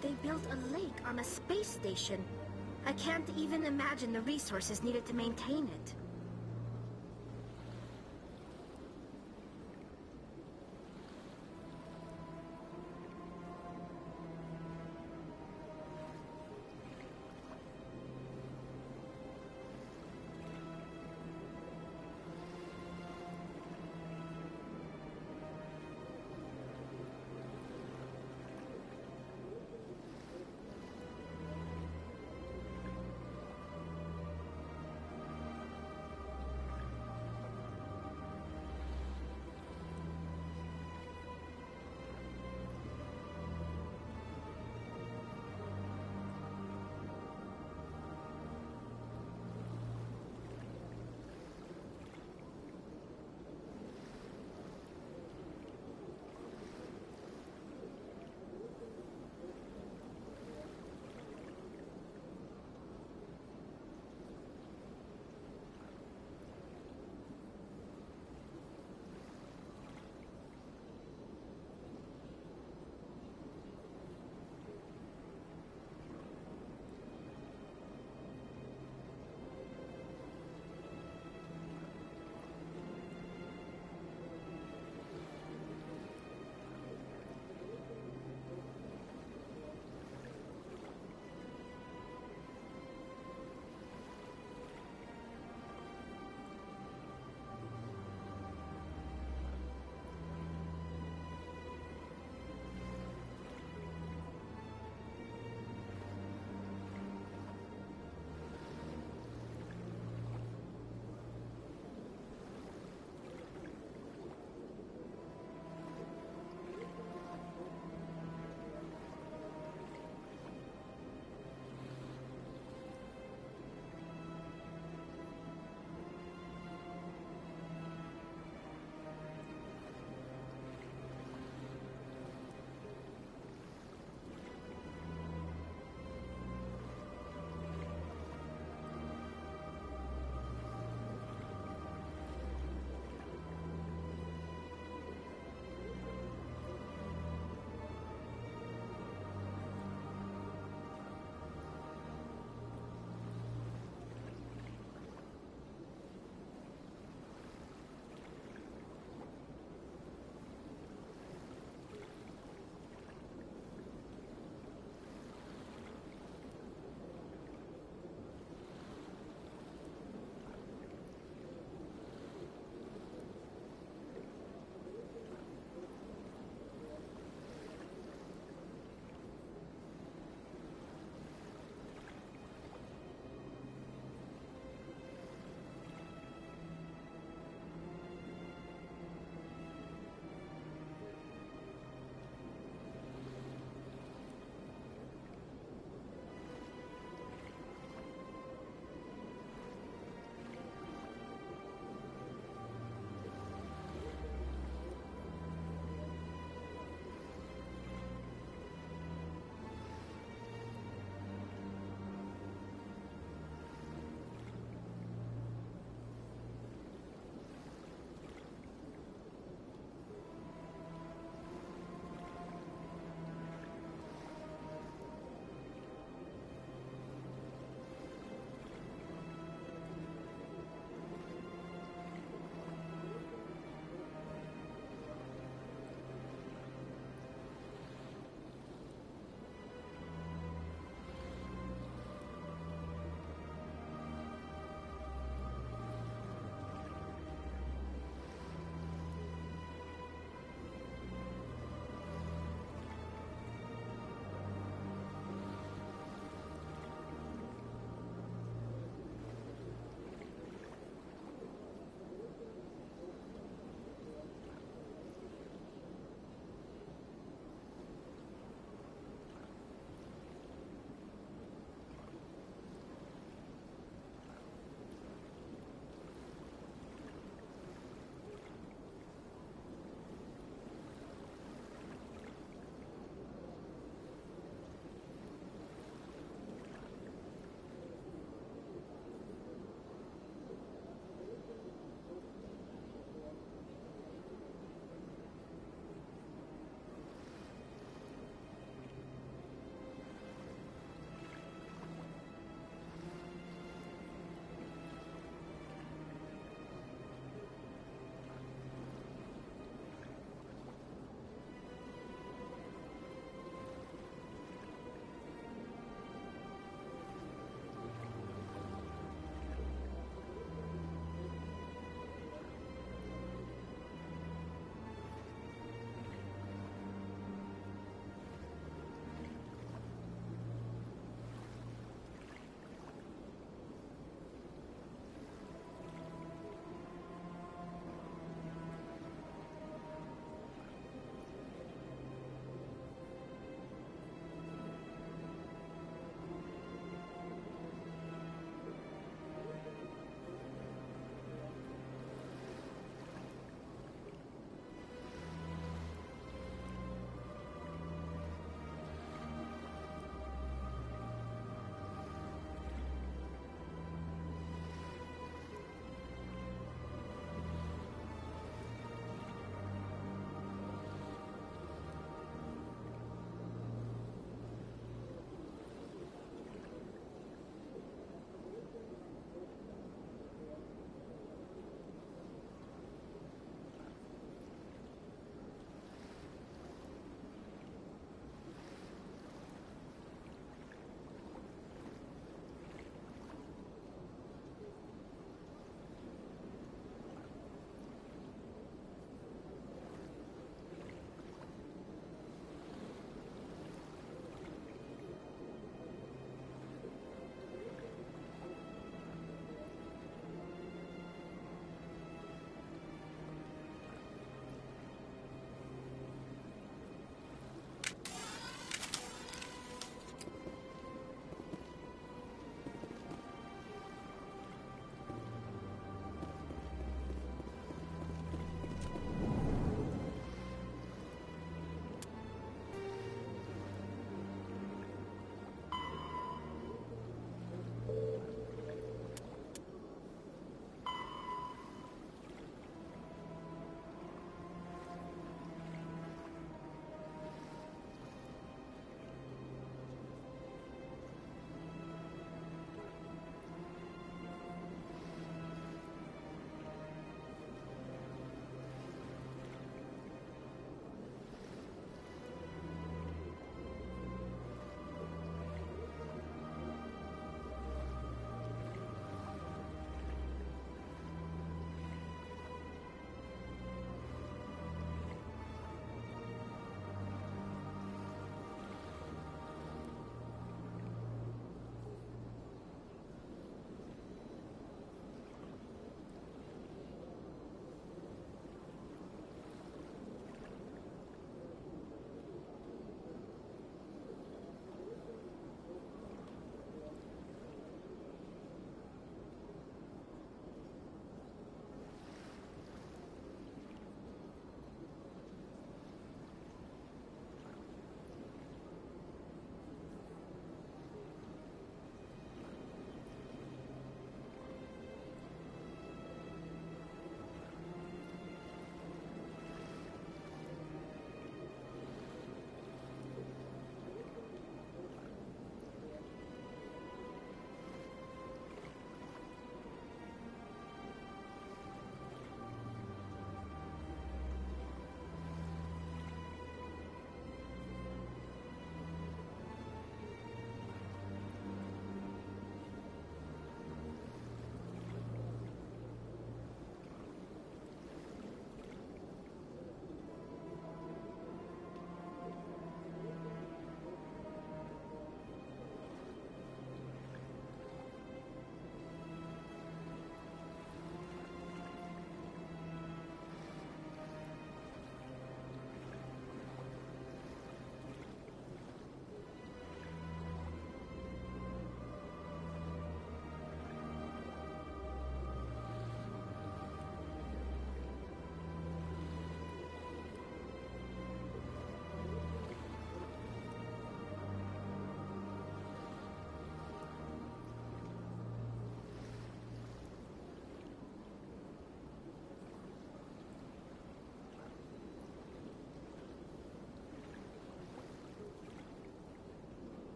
They built a lake on a space station. I can't even imagine the resources needed to maintain it.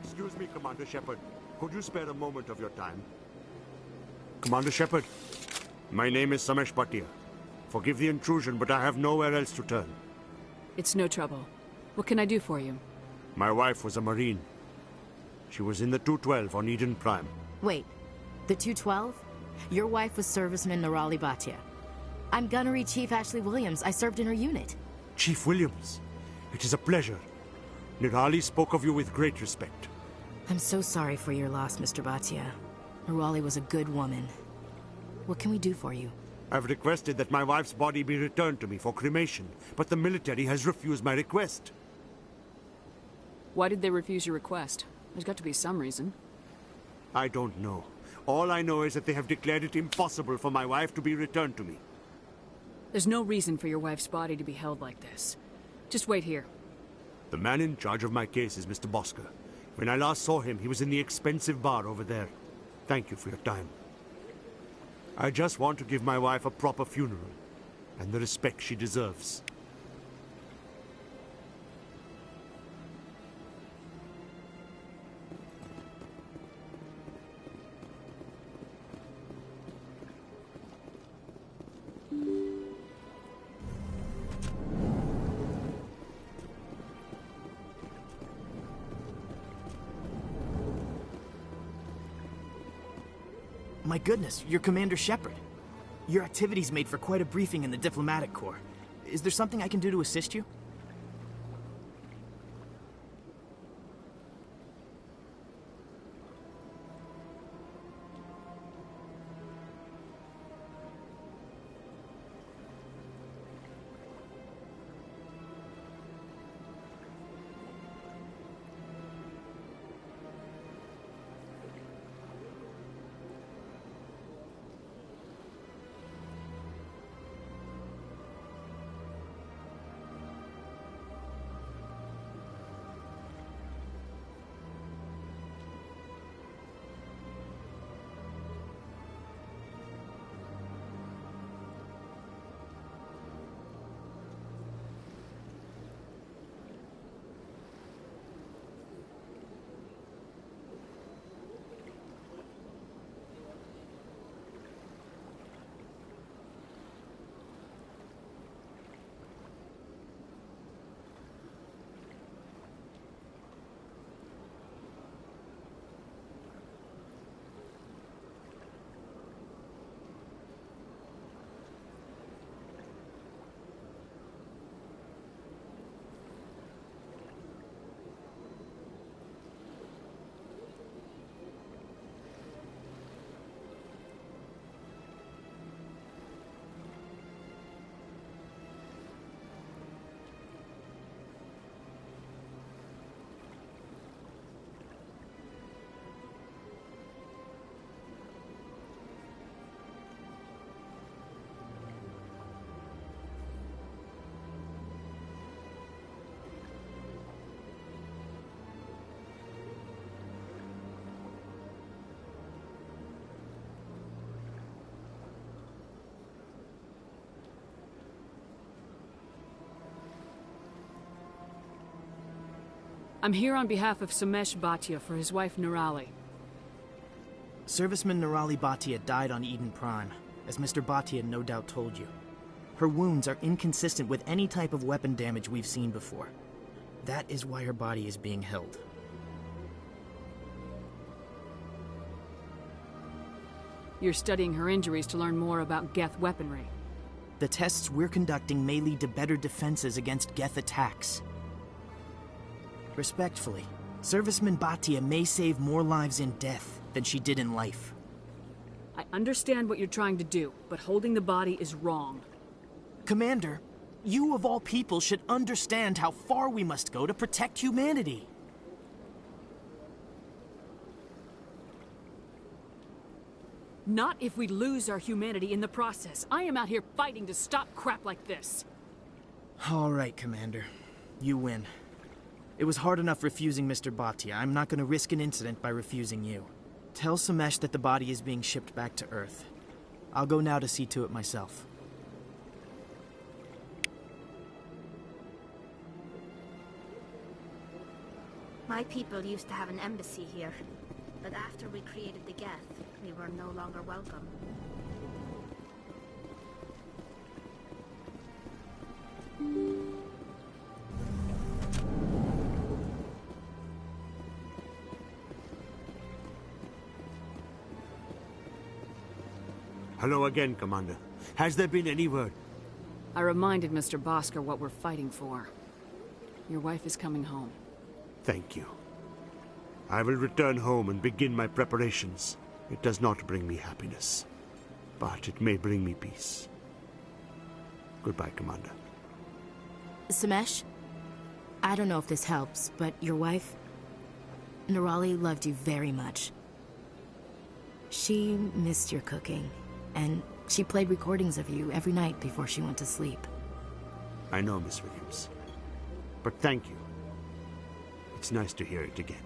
Excuse me, Commander Shepard. Could you spare a moment of your time? Commander Shepard, my name is Samesh Bhatia. Forgive the intrusion, but I have nowhere else to turn. It's no trouble. What can I do for you? My wife was a Marine. She was in the 212 on Eden Prime. Wait, the 212? Your wife was Serviceman Nirali Bhatia. I'm Gunnery Chief Ashley Williams. I served in her unit. Chief Williams, it is a pleasure. Nirali spoke of you with great respect. I'm so sorry for your loss, Mr. Bhatia. Nirali was a good woman. What can we do for you? I've requested that my wife's body be returned to me for cremation, but the military has refused my request. Why did they refuse your request? There's got to be some reason. I don't know. All I know is that they have declared it impossible for my wife to be returned to me. There's no reason for your wife's body to be held like this. Just wait here. The man in charge of my case is Mr. Bosker. When I last saw him, he was in the expensive bar over there. Thank you for your time. I just want to give my wife a proper funeral, and the respect she deserves. My goodness, you're Commander Shepard. Your activities made for quite a briefing in the Diplomatic Corps. Is there something I can do to assist you? I'm here on behalf of Samesh Bhatia for his wife Nirali. Serviceman Nirali Bhatia died on Eden Prime, as Mr. Bhatia no doubt told you. Her wounds are inconsistent with any type of weapon damage we've seen before. That is why her body is being held. You're studying her injuries to learn more about Geth weaponry. The tests we're conducting may lead to better defenses against Geth attacks. Respectfully, Serviceman Bhatia may save more lives in death than she did in life. I understand what you're trying to do, but holding the body is wrong. Commander, you of all people should understand how far we must go to protect humanity. Not if we lose our humanity in the process. I am out here fighting to stop crap like this. All right, Commander. You win. It was hard enough refusing Mr. Bhatia. I'm not going to risk an incident by refusing you. Tell Samesh that the body is being shipped back to Earth. I'll go now to see to it myself. My My people used to have an embassy here, but after we created the Geth, we were no longer welcome. Hello again, Commander. Has there been any word? I reminded Mr. Bosker what we're fighting for. Your wife is coming home. Thank you. I will return home and begin my preparations. It does not bring me happiness, but it may bring me peace. Goodbye, Commander. Samesh, I don't know if this helps, but your wife, Nerali, loved you very much. She missed your cooking, and she played recordings of you every night before she went to sleep. I know, Miss Williams. But thank you. It's nice to hear it again.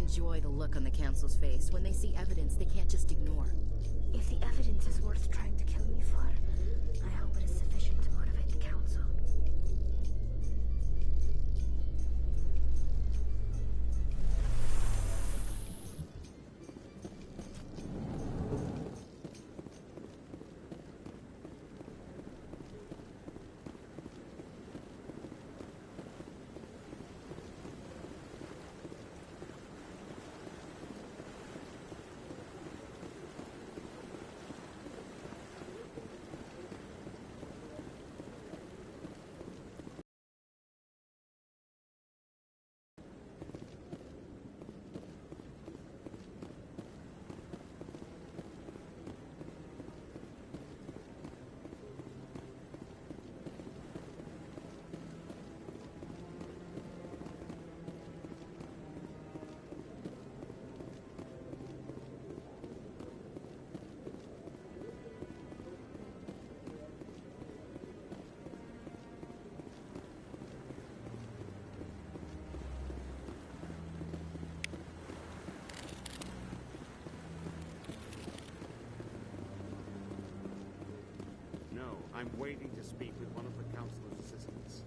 enjoy the look on the Council's face when they see evidence they can't just ignore. If the evidence is worth trying to kill me for, I hope it is sufficient to motivate the Council. No, I'm waiting to speak with one of the Councilor's assistants.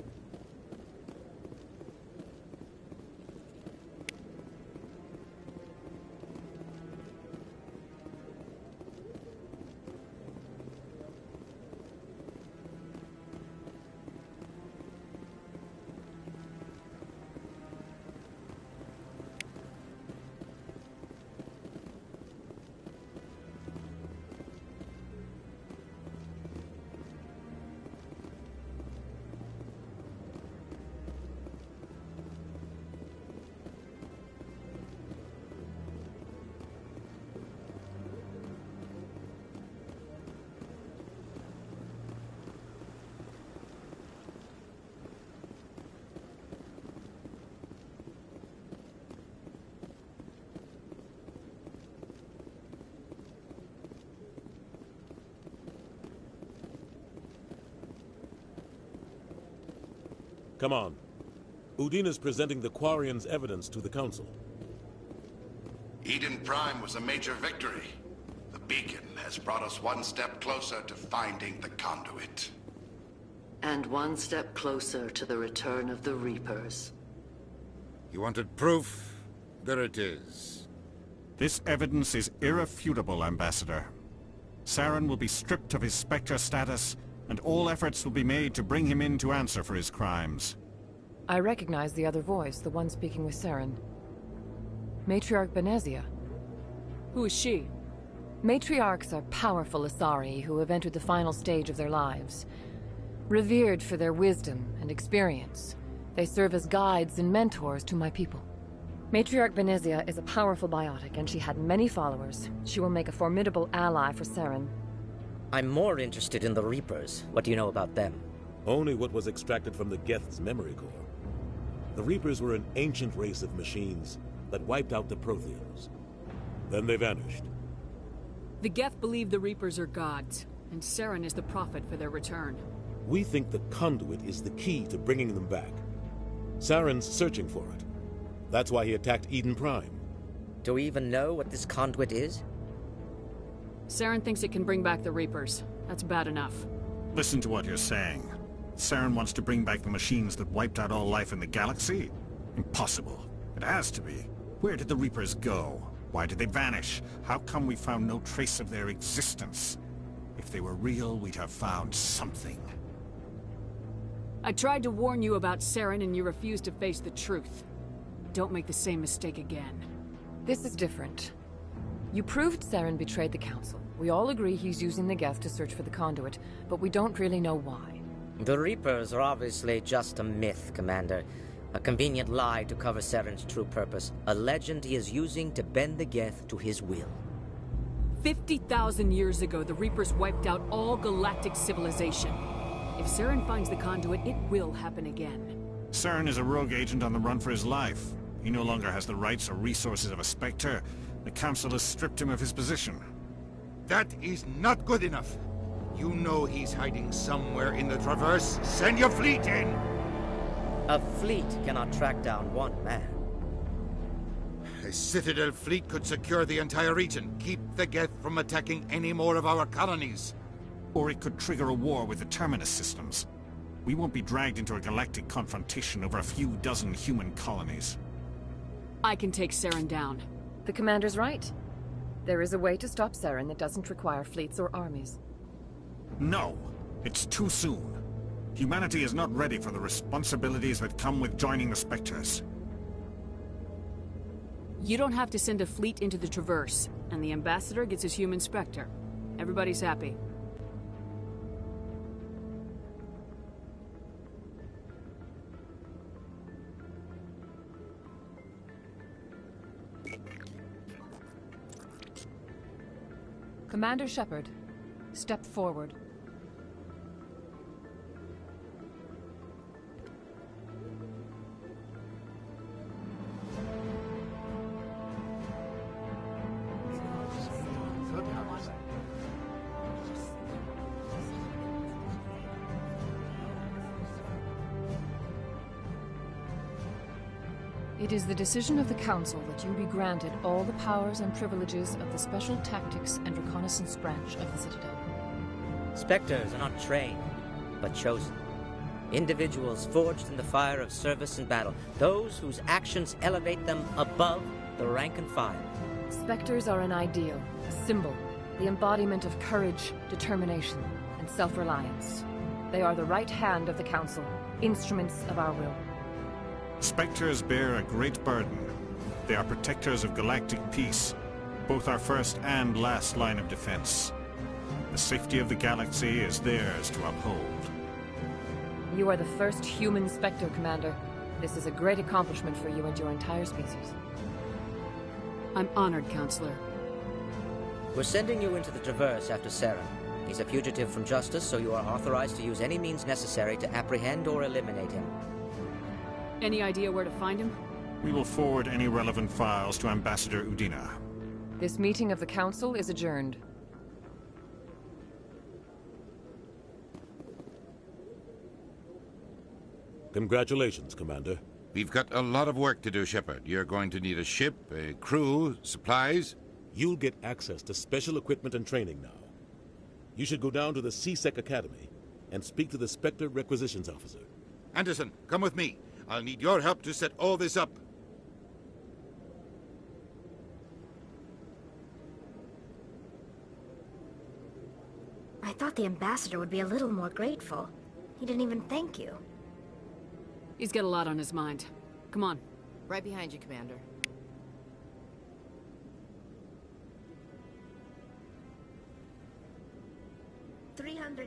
Come on. Udine is presenting the Quarians' evidence to the Council. Eden Prime was a major victory. The beacon has brought us one step closer to finding the conduit. And one step closer to the return of the Reapers. You wanted proof? There it is. This evidence is irrefutable, Ambassador. Saren will be stripped of his Spectre status, and all efforts will be made to bring him in to answer for his crimes. I recognize the other voice, the one speaking with Saren. Matriarch Benezia. Who is she? Matriarchs are powerful Asari who have entered the final stage of their lives. Revered for their wisdom and experience, they serve as guides and mentors to my people. Matriarch Benezia is a powerful biotic, and she had many followers. She will make a formidable ally for Saren. I'm more interested in the Reapers. What do you know about them? Only what was extracted from the Geth's memory core. The Reapers were an ancient race of machines that wiped out the Protheans. Then they vanished. The Geth believe the Reapers are gods, and Saren is the prophet for their return. We think the conduit is the key to bringing them back. Saren's searching for it. That's why he attacked Eden Prime. Do we even know what this conduit is? Saren thinks it can bring back the Reapers. That's bad enough. Listen to what you're saying. Saren wants to bring back the machines that wiped out all life in the galaxy? Impossible. It has to be. Where did the Reapers go? Why did they vanish? How come we found no trace of their existence? If they were real, we'd have found something. I tried to warn you about Saren, and you refused to face the truth. Don't make the same mistake again. This is different. You proved Saren betrayed the Council. We all agree he's using the Geth to search for the conduit, but we don't really know why. The Reapers are obviously just a myth, Commander. A convenient lie to cover Saren's true purpose. A legend he is using to bend the Geth to his will. 50,000 years ago, the Reapers wiped out all galactic civilization. If Saren finds the conduit, it will happen again. Saren is a rogue agent on the run for his life. He no longer has the rights or resources of a Spectre. The Council has stripped him of his position. That is not good enough. You know he's hiding somewhere in the Traverse. Send your fleet in! A fleet cannot track down one man. A Citadel fleet could secure the entire region, keep the Geth from attacking any more of our colonies. Or it could trigger a war with the Terminus systems. We won't be dragged into a galactic confrontation over a few dozen human colonies. I can take Saren down. The commander's right. There is a way to stop Saren that doesn't require fleets or armies. No! It's too soon. Humanity is not ready for the responsibilities that come with joining the Spectres. You don't have to send a fleet into the Traverse, and the Ambassador gets his human Spectre. Everybody's happy. Commander Shepard, step forward. It is the decision of the Council that you be granted all the powers and privileges of the Special Tactics and Reconnaissance branch of the Citadel. Spectres are not trained, but chosen. Individuals forged in the fire of service and battle. Those whose actions elevate them above the rank and file. Spectres are an ideal, a symbol, the embodiment of courage, determination, and self-reliance. They are the right hand of the Council, instruments of our will. Spectres bear a great burden. They are protectors of galactic peace, both our first and last line of defense. The safety of the galaxy is theirs to uphold. You are the first human Spectre, Commander. This is a great accomplishment for you and your entire species. I'm honored, Counselor. We're sending you into the Traverse after Saren. He's a fugitive from justice, so you are authorized to use any means necessary to apprehend or eliminate him. Any idea where to find him? We will forward any relevant files to Ambassador Udina. This meeting of the Council is adjourned. Congratulations, Commander. We've got a lot of work to do, Shepard. You're going to need a ship, a crew, supplies. You'll get access to special equipment and training now. You should go down to the C-Sec Academy and speak to the Spectre Requisitions Officer. Anderson, come with me. I'll need your help to set all this up. I thought the Ambassador would be a little more grateful. He didn't even thank you. He's got a lot on his mind. Come on. Right behind you, Commander.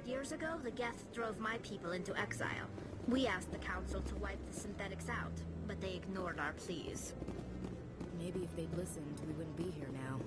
Years ago, the Geth drove my people into exile. We asked the Council to wipe the synthetics out, but they ignored our pleas. Maybe if they'd listened, we wouldn't be here now.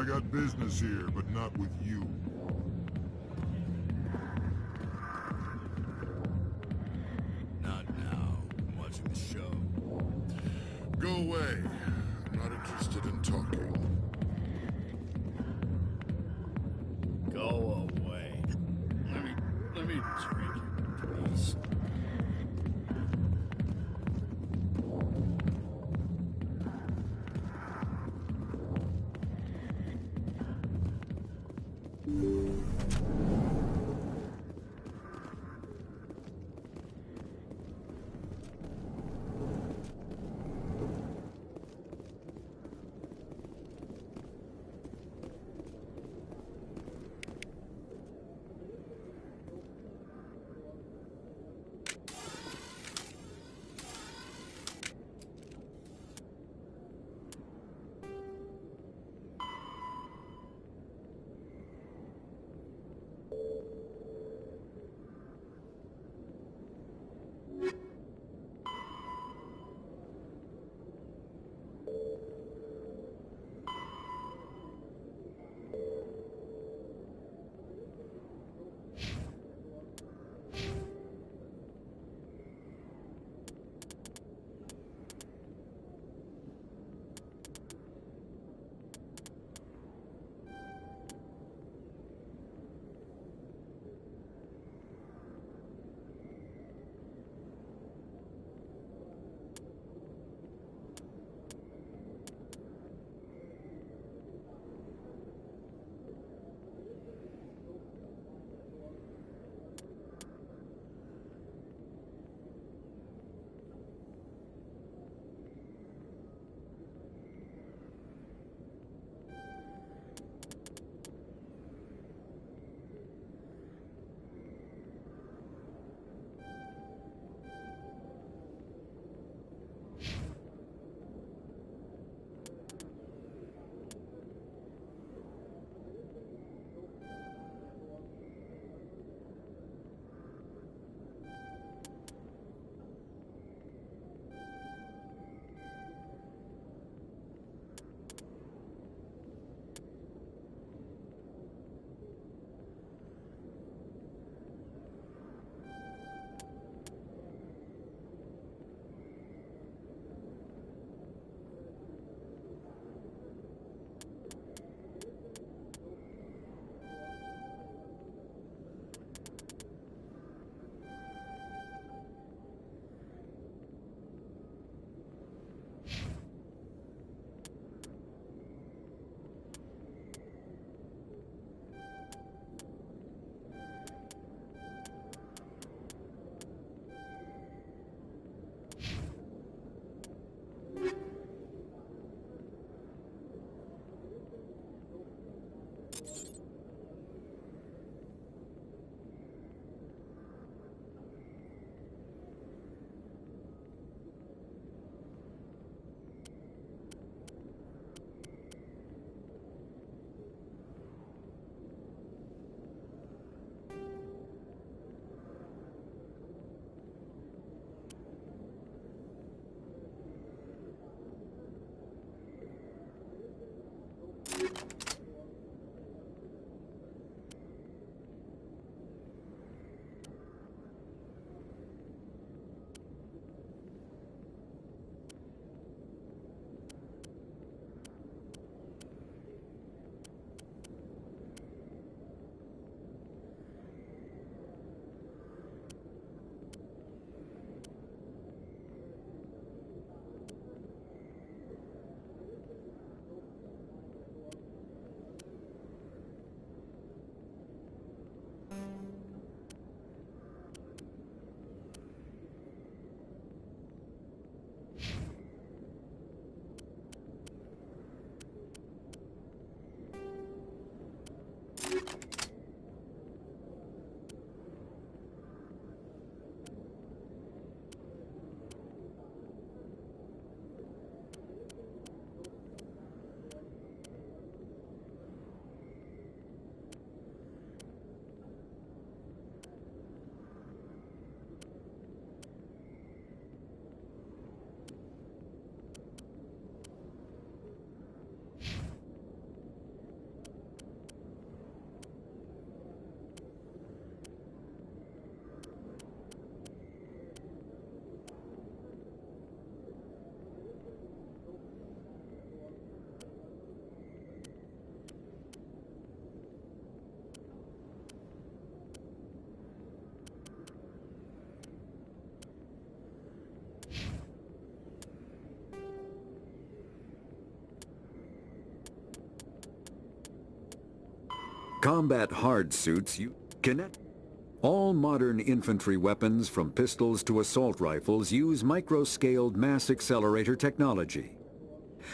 I got business here, but not with you. Not now. I'm watching the show. Go away. I'm not interested in talking. Go away. Let me drink it, please. Combat hard suits use kinetic. All modern infantry weapons, from pistols to assault rifles, use micro-scaled mass accelerator technology.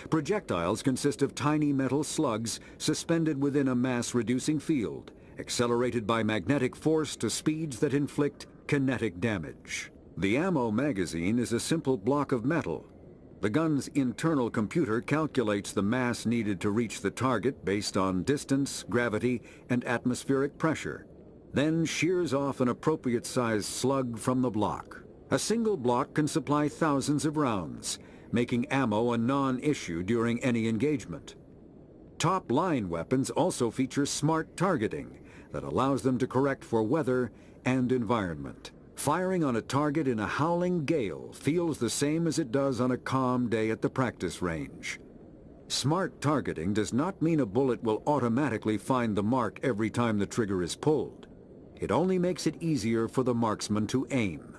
Projectiles consist of tiny metal slugs suspended within a mass-reducing field, accelerated by magnetic force to speeds that inflict kinetic damage. The ammo magazine is a simple block of metal. The gun's internal computer calculates the mass needed to reach the target based on distance, gravity, and atmospheric pressure, then shears off an appropriate-sized slug from the block. A single block can supply thousands of rounds, making ammo a non-issue during any engagement. Top-line weapons also feature smart targeting that allows them to correct for weather and environment. Firing on a target in a howling gale feels the same as it does on a calm day at the practice range. Smart targeting does not mean a bullet will automatically find the mark every time the trigger is pulled. It only makes it easier for the marksman to aim.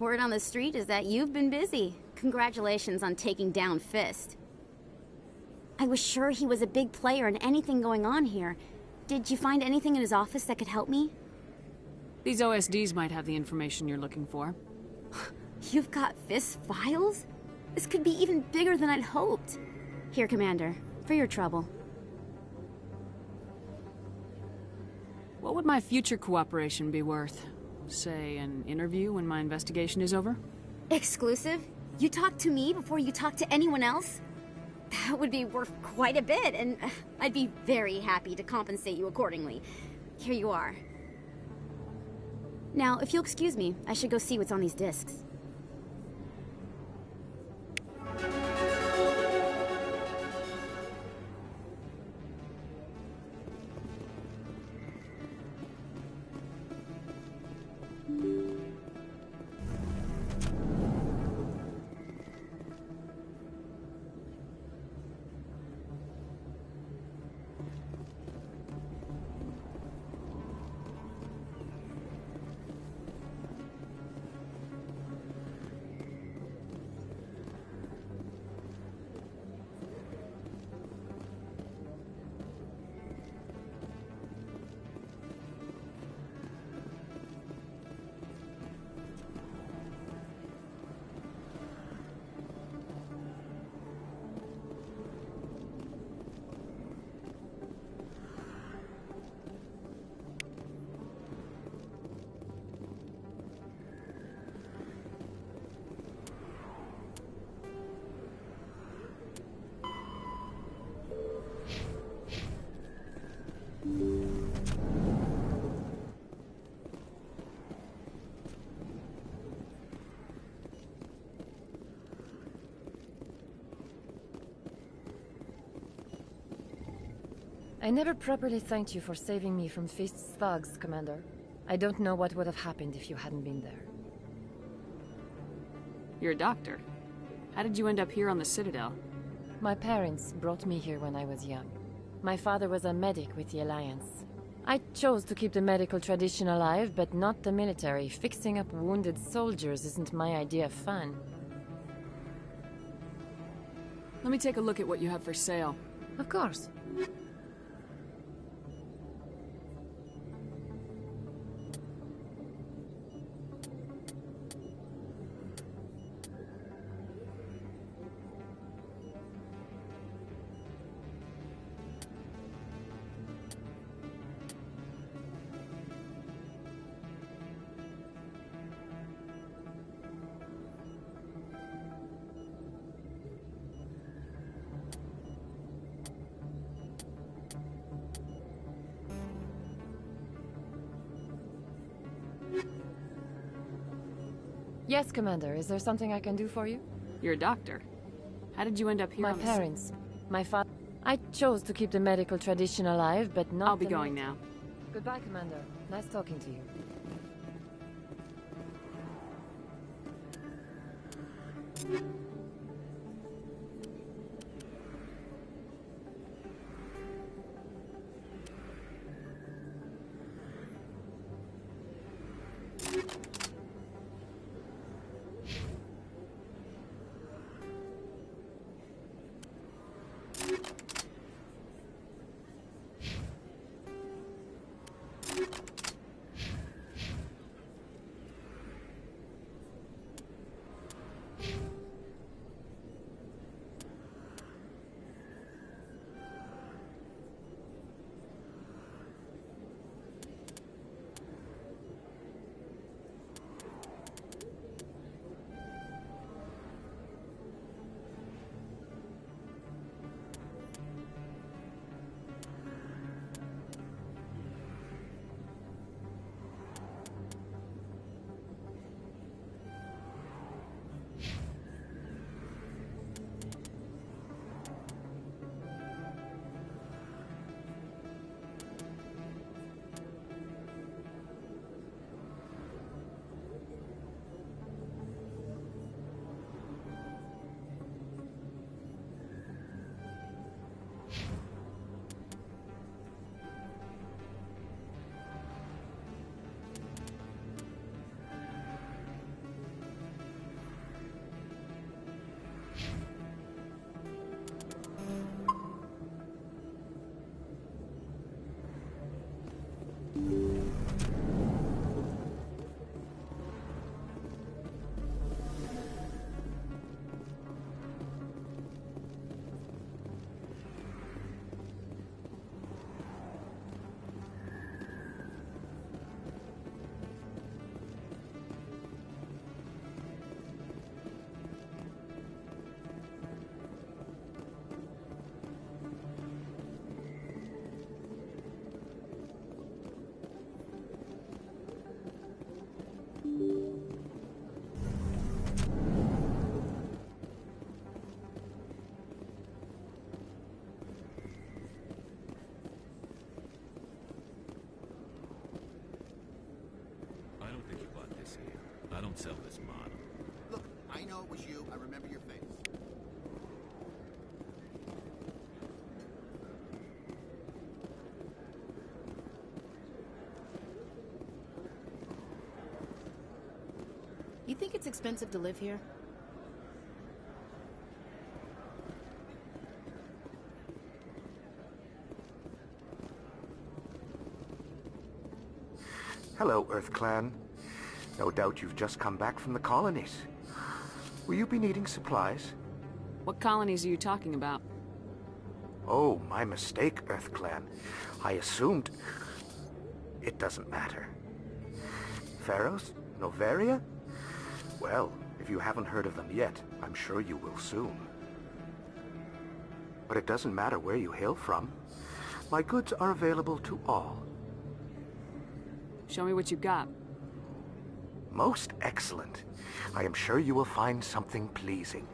Word on the street is that you've been busy. Congratulations on taking down Fist. I was sure he was a big player in anything going on here. Did you find anything in his office that could help me? These OSDs might have the information you're looking for. You've got Fist's files? This could be even bigger than I'd hoped. Here, Commander, for your trouble. What would my future cooperation be worth? Say, an interview when my investigation is over? Exclusive? You talk to me before you talk to anyone else? That would be worth quite a bit, and I'd be very happy to compensate you accordingly. Here you are. Now, if you'll excuse me, I should go see what's on these discs. I never properly thanked you for saving me from Fist's thugs, Commander. I don't know what would have happened if you hadn't been there. You're a doctor. How did you end up here on the Citadel? My parents brought me here when I was young. My father was a medic with the Alliance. I chose to keep the medical tradition alive, but not the military. Fixing up wounded soldiers isn't my idea of fun. Let me take a look at what you have for sale. Of course. Yes, Commander. Is there something I can do for you? You're a doctor. How did you end up here? My parents. My father. I chose to keep the medical tradition alive, but not. I'll be going now. Goodbye, Commander. Nice talking to you. I don't sell this model. Look, I know it was you. I remember your face. You think it's expensive to live here? Hello, Earth Clan. No doubt you've just come back from the colonies. Will you be needing supplies? What colonies are you talking about? Oh, my mistake, Earth Clan. I assumed... It doesn't matter. Pharaohs? Noveria? Well, if you haven't heard of them yet, I'm sure you will soon. But it doesn't matter where you hail from. My goods are available to all. Show me what you got. Most excellent. I am sure you will find something pleasing.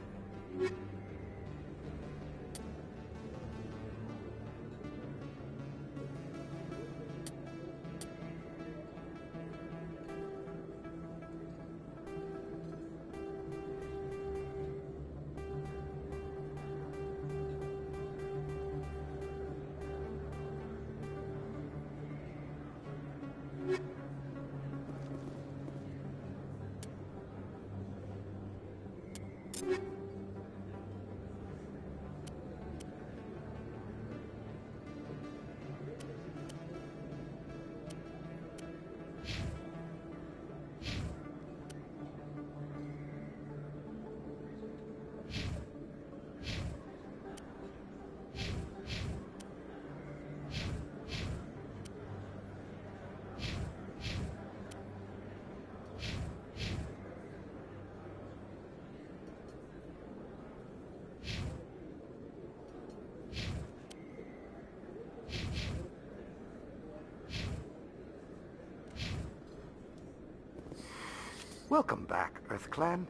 Welcome back, EarthClan.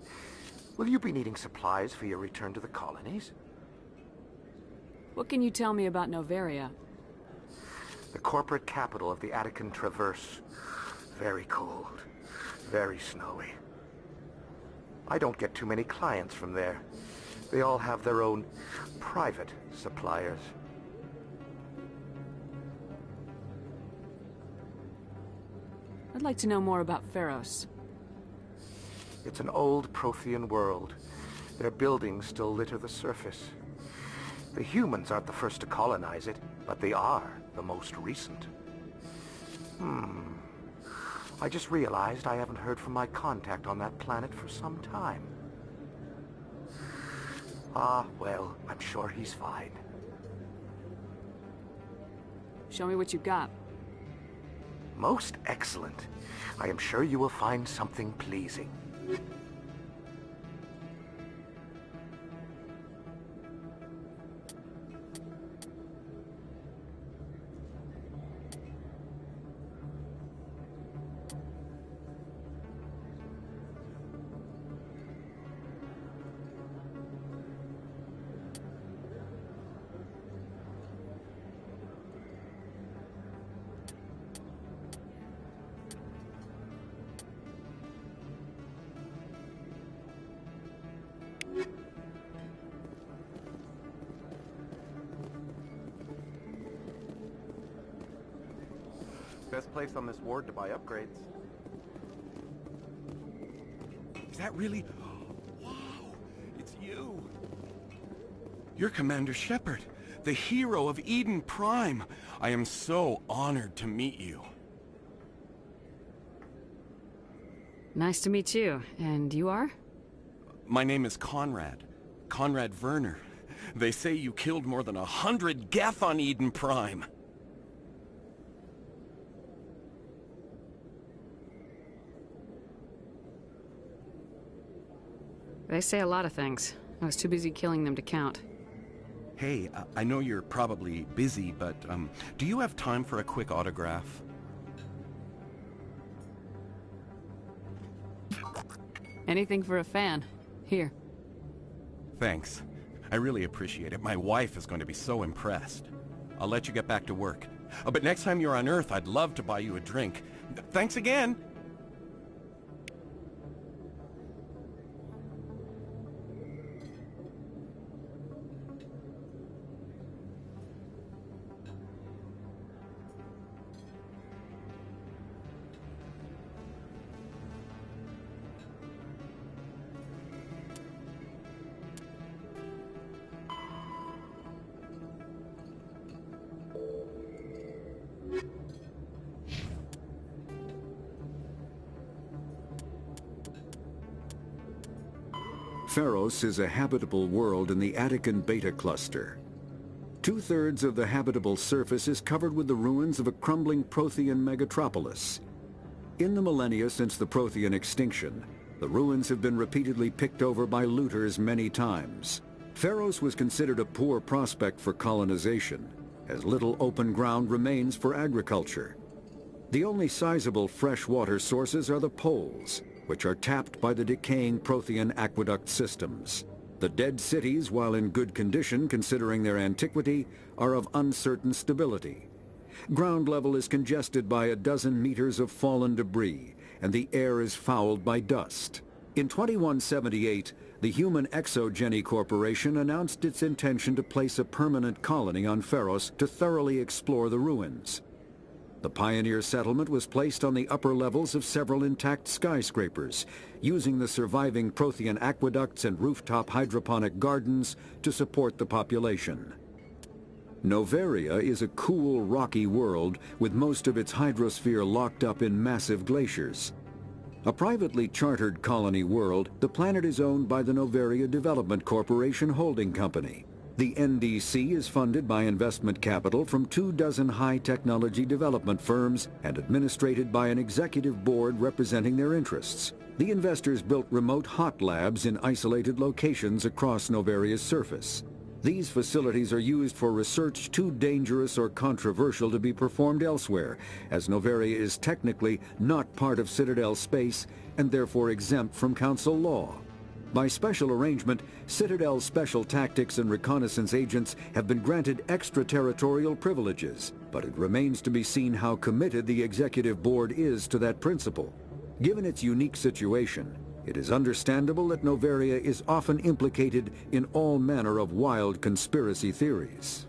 Will you be needing supplies for your return to the colonies? What can you tell me about Noveria? The corporate capital of the Attican Traverse. Very cold. Very snowy. I don't get too many clients from there. They all have their own private suppliers. I'd like to know more about Feros. It's an old Prothean world. Their buildings still litter the surface. The humans aren't the first to colonize it, but they are the most recent. I just realized I haven't heard from my contact on that planet for some time. Ah, well, I'm sure he's fine. Show me what you've got. Most excellent. I am sure you will find something pleasing. Best place on this ward to buy upgrades. Is that really... Wow! It's you! You're Commander Shepard, the hero of Eden Prime. I am so honored to meet you. Nice to meet you. And you are? My name is Conrad. Conrad Werner. They say you killed more than 100 Geth on Eden Prime. They say a lot of things. I was too busy killing them to count. Hey, I know you're probably busy, but do you have time for a quick autograph? Anything for a fan. Here. Thanks. I really appreciate it. My wife is going to be so impressed. I'll let you get back to work. But next time you're on Earth, I'd love to buy you a drink. Thanks again! Feros is a habitable world in the Attican Beta Cluster. 2/3 of the habitable surface is covered with the ruins of a crumbling Prothean megatropolis. In the millennia since the Prothean extinction, the ruins have been repeatedly picked over by looters many times. Feros was considered a poor prospect for colonization, as little open ground remains for agriculture. The only sizable freshwater sources are the poles, which are tapped by the decaying Prothean aqueduct systems. The dead cities, while in good condition considering their antiquity, are of uncertain stability. Ground level is congested by a dozen meters of fallen debris, and the air is fouled by dust. In 2178, the Human Exogeny Corporation announced its intention to place a permanent colony on Feros to thoroughly explore the ruins. The pioneer settlement was placed on the upper levels of several intact skyscrapers, using the surviving Prothean aqueducts and rooftop hydroponic gardens to support the population. Noveria is a cool, rocky world with most of its hydrosphere locked up in massive glaciers. A privately chartered colony world, the planet is owned by the Noveria Development Corporation Holding Company. The NDC is funded by investment capital from 24 high-technology development firms and administrated by an executive board representing their interests. The investors built remote hot labs in isolated locations across Noveria's surface. These facilities are used for research too dangerous or controversial to be performed elsewhere, as Noveria is technically not part of Citadel space and therefore exempt from Council law. By special arrangement, Citadel's special tactics and reconnaissance agents have been granted extraterritorial privileges, but it remains to be seen how committed the Executive Board is to that principle. Given its unique situation, it is understandable that Noveria is often implicated in all manner of wild conspiracy theories.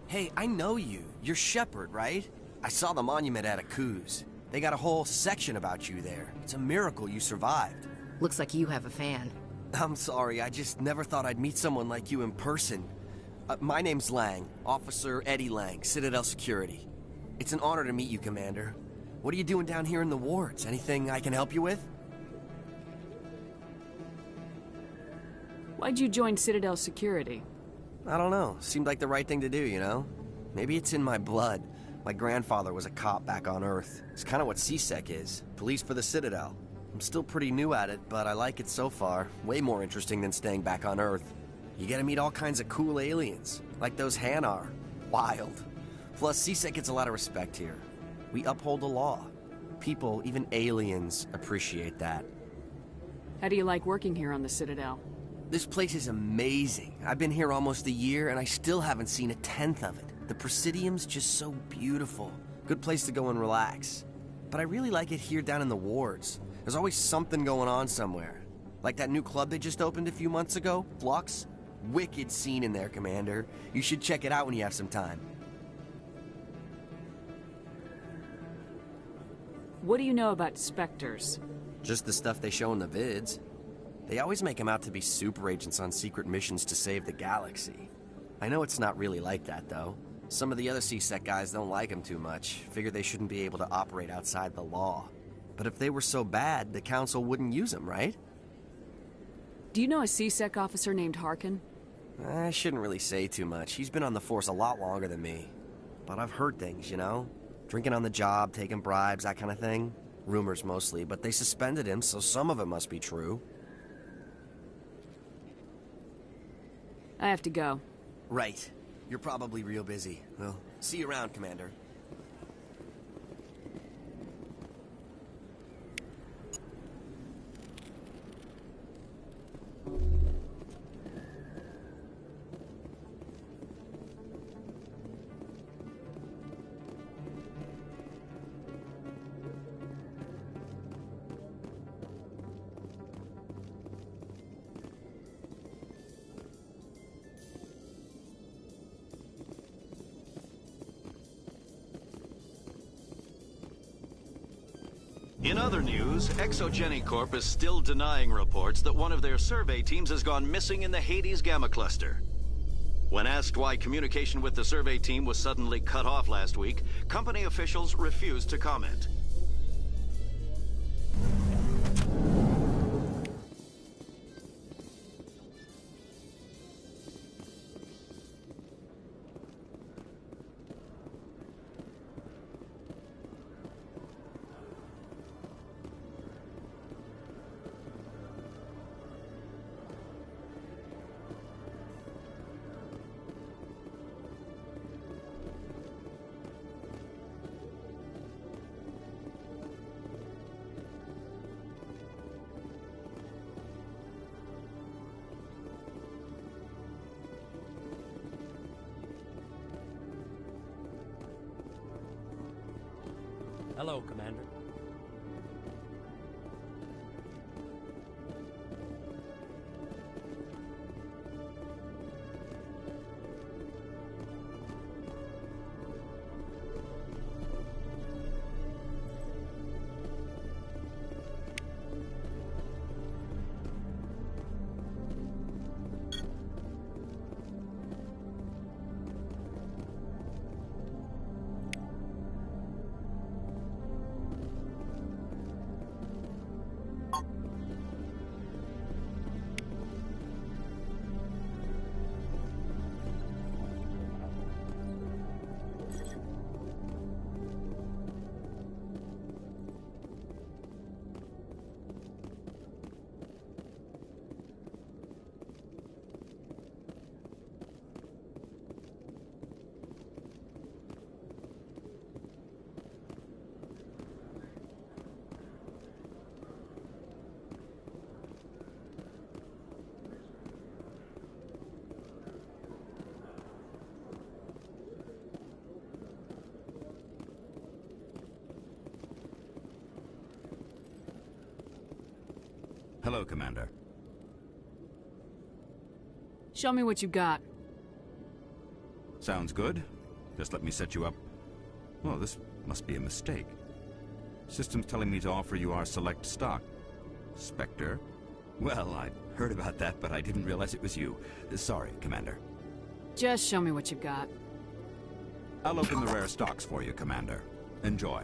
Hey, I know you. You're Shepard, right? I saw the monument at Akuz. They got a whole section about you there. It's a miracle you survived. Looks like you have a fan. I'm sorry, I just never thought I'd meet someone like you in person. My name's Lang, Officer Eddie Lang, Citadel Security. It's an honor to meet you, Commander. What are you doing down here in the wards? Anything I can help you with? Why'd you join Citadel Security? I don't know. Seemed like the right thing to do, you know? Maybe it's in my blood. My grandfather was a cop back on Earth. It's kind of what C-Sec is. Police for the Citadel. I'm still pretty new at it, but I like it so far. Way more interesting than staying back on Earth. You get to meet all kinds of cool aliens, like those Hanar. Wild. Plus, C-Sec gets a lot of respect here. We uphold the law. People, even aliens, appreciate that. How do you like working here on the Citadel? This place is amazing. I've been here almost a year, and I still haven't seen a tenth of it. The Presidium's just so beautiful. Good place to go and relax. But I really like it here down in the wards. There's always something going on somewhere. Like that new club they just opened a few months ago, Flux. Wicked scene in there, Commander. You should check it out when you have some time. What do you know about Spectres? Just the stuff they show in the vids. They always make them out to be super agents on secret missions to save the galaxy. I know it's not really like that, though. Some of the other C-Sec guys don't like them too much. Figure they shouldn't be able to operate outside the law. But if they were so bad, the Council wouldn't use them, right? Do you know a C-Sec officer named Harkin? I shouldn't really say too much. He's been on the force a lot longer than me. But I've heard things, you know? Drinking on the job, taking bribes, that kind of thing. Rumors mostly, but they suspended him, so some of it must be true. I have to go. Right. You're probably real busy. Well, see you around, Commander. In other news, Exogeny Corp is still denying reports that one of their survey teams has gone missing in the Hades Gamma Cluster. When asked why communication with the survey team was suddenly cut off last week, company officials refused to comment. go, Commander. Hello, Commander. Show me what you got. Sounds good. Just let me set you up. Oh, this must be a mistake. System's telling me to offer you our select stock. Spectre? Well, I heard about that, but I didn't realize it was you. Sorry, Commander. Just show me what you got. I'll open the rare stocks for you, Commander. Enjoy.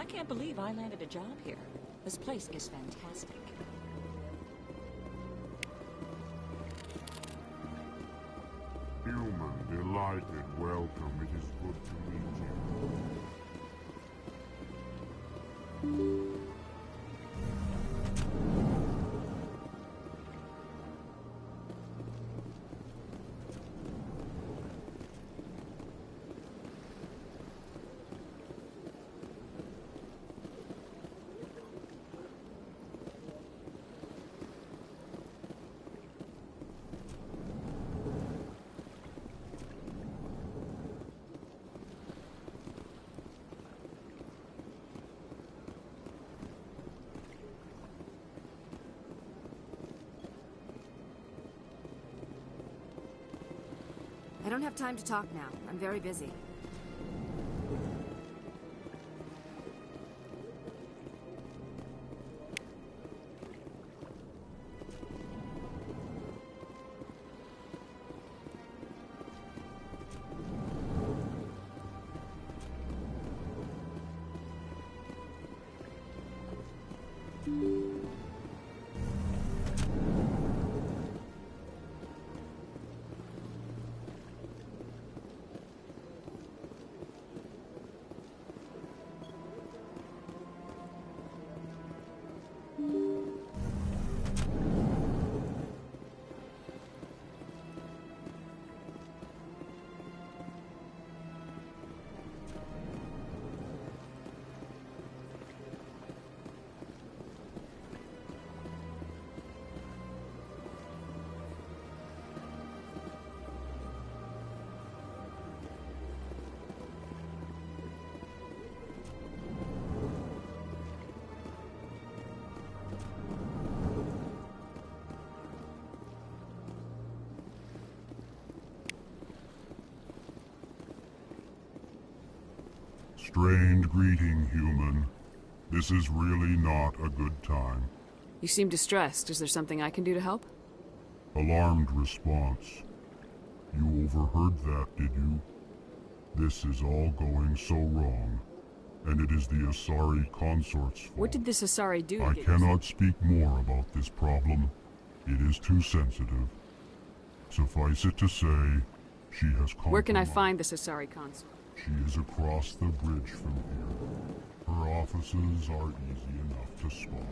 can't believe I landed a job here. This place is fantastic. Human, delighted, welcome. It is good to meet you. I don't have time to talk now. I'm very busy. Strange greeting, human. This is really not a good time. You seem distressed. Is there something I can do to help? Alarmed response. You overheard that, did you? This is all going so wrong. And it is the Asari consort's fault. What did this Asari do to I get cannot speak more about this problem. It is too sensitive. Suffice it to say, she has compromised. Where can I find this Asari consort? She is across the bridge from here. Her offices are easy enough to spot.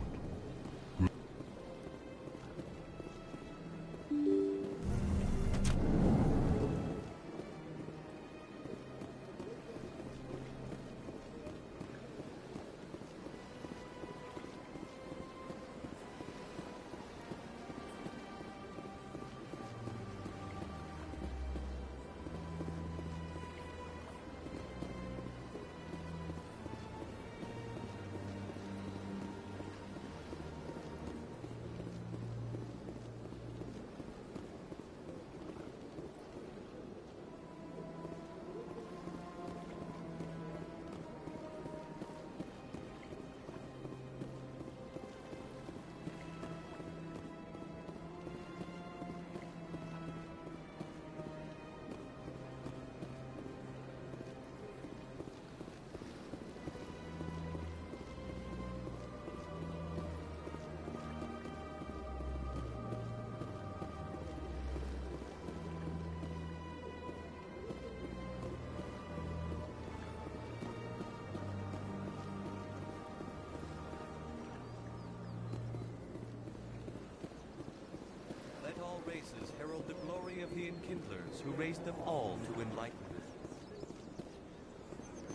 Races herald the glory of the Enkindlers, who raised them all to enlightenment.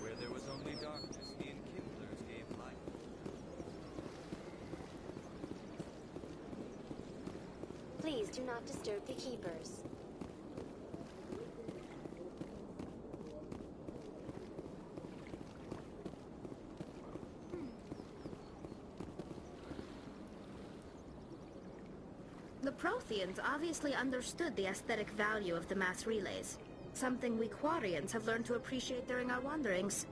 Where there was only darkness, the Enkindlers gave light. Please do not disturb the Keepers. The Protheans obviously understood the aesthetic value of the mass relays, something we Quarians have learned to appreciate during our wanderings.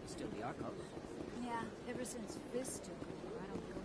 Still the Arcos. Yeah, ever since Fist took over, I don't go.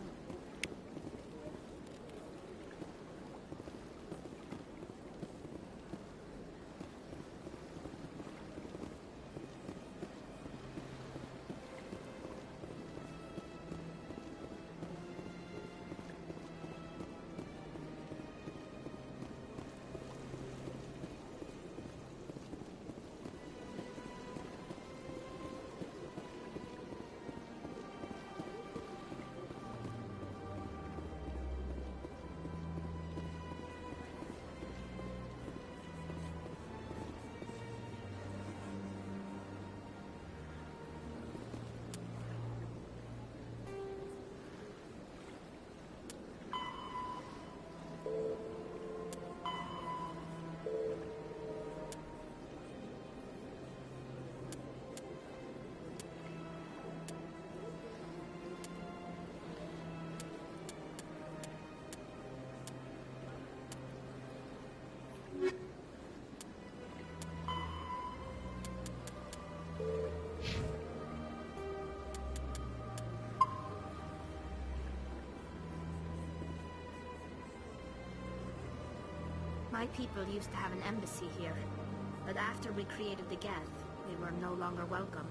My people used to have an embassy here, but after we created the Geth, they were no longer welcome.